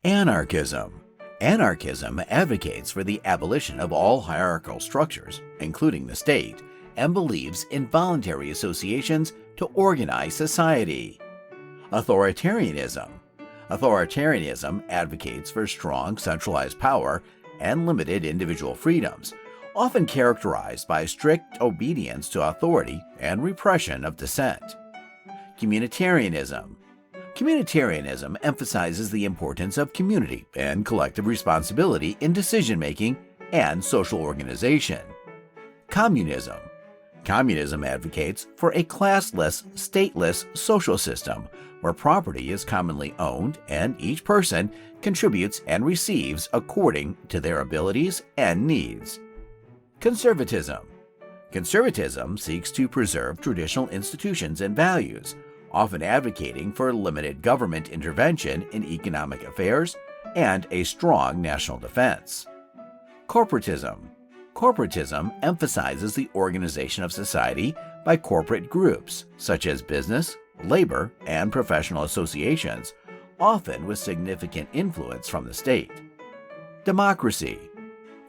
Anarchism. Anarchism advocates for the abolition of all hierarchical structures, including the state, and believes in voluntary associations to organize society. Authoritarianism. Authoritarianism advocates for strong centralized power and limited individual freedoms, often characterized by strict obedience to authority and repression of dissent. Communitarianism. Communitarianism emphasizes the importance of community and collective responsibility in decision-making and social organization. Communism. Communism advocates for a classless, stateless social system where property is commonly owned and each person contributes and receives according to their abilities and needs. Conservatism. Conservatism seeks to preserve traditional institutions and values, often advocating for limited government intervention in economic affairs and a strong national defense. Corporatism. Corporatism emphasizes the organization of society by corporate groups such as business, labor, and professional associations, often with significant influence from the state. Democracy.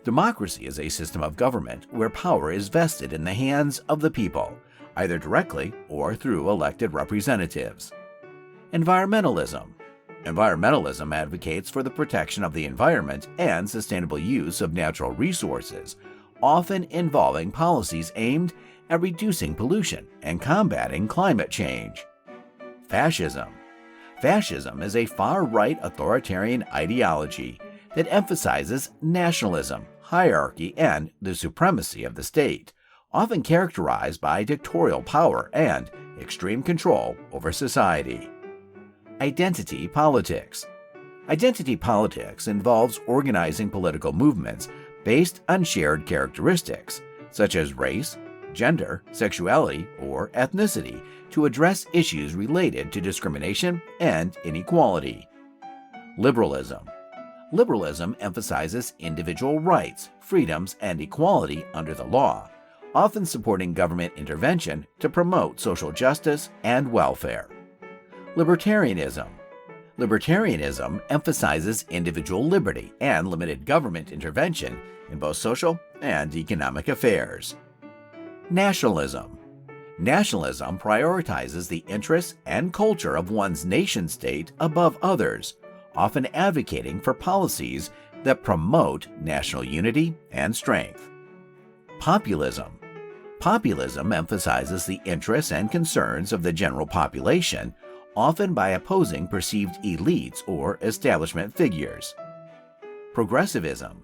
Democracy is a system of government where power is vested in the hands of the people, either directly or through elected representatives. Environmentalism. Environmentalism advocates for the protection of the environment and sustainable use of natural resources, often involving policies aimed at reducing pollution and combating climate change. Fascism. Fascism is a far-right authoritarian ideology that emphasizes nationalism, hierarchy, and the supremacy of the state, often characterized by dictatorial power and extreme control over society. Identity politics. Identity politics involves organizing political movements based on shared characteristics, such as race, gender, sexuality, or ethnicity, to address issues related to discrimination and inequality. Liberalism. Liberalism emphasizes individual rights, freedoms, and equality under the law, often supporting government intervention to promote social justice and welfare. Libertarianism. Libertarianism emphasizes individual liberty and limited government intervention in both social and economic affairs. Nationalism. Nationalism prioritizes the interests and culture of one's nation-state above others, often advocating for policies that promote national unity and strength. Populism. Populism emphasizes the interests and concerns of the general population, often by opposing perceived elites or establishment figures. Progressivism.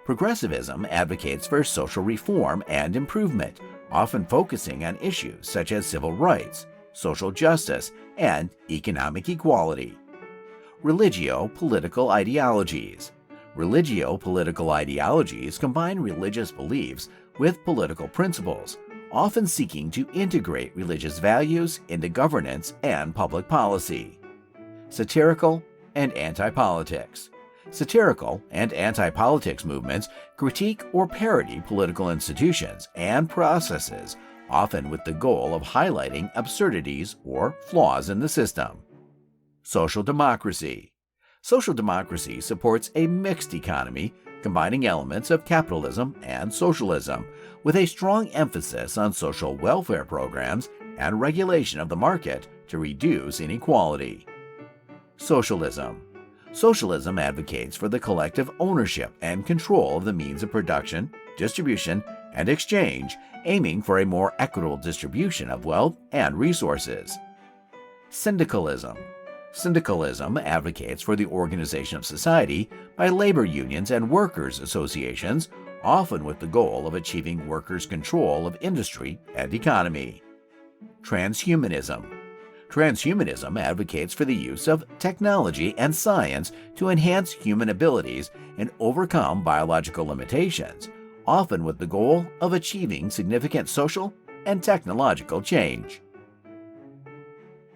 Progressivism advocates for social reform and improvement, often focusing on issues such as civil rights, social justice, and economic equality. Religio-Political Ideologies. Religio-political ideologies combine religious beliefs with political principles, often seeking to integrate religious values into governance and public policy. Satirical and Anti-Politics. Satirical and anti-politics movements critique or parody political institutions and processes, often with the goal of highlighting absurdities or flaws in the system. Social democracy. Social democracy supports a mixed economy, combining elements of capitalism and socialism, with a strong emphasis on social welfare programs and regulation of the market to reduce inequality. Socialism. Socialism advocates for the collective ownership and control of the means of production, distribution, and exchange, aiming for a more equitable distribution of wealth and resources. Syndicalism. Syndicalism advocates for the organization of society by labor unions and workers' associations, often with the goal of achieving workers' control of industry and economy. Transhumanism. Transhumanism advocates for the use of technology and science to enhance human abilities and overcome biological limitations, often with the goal of achieving significant social and technological change.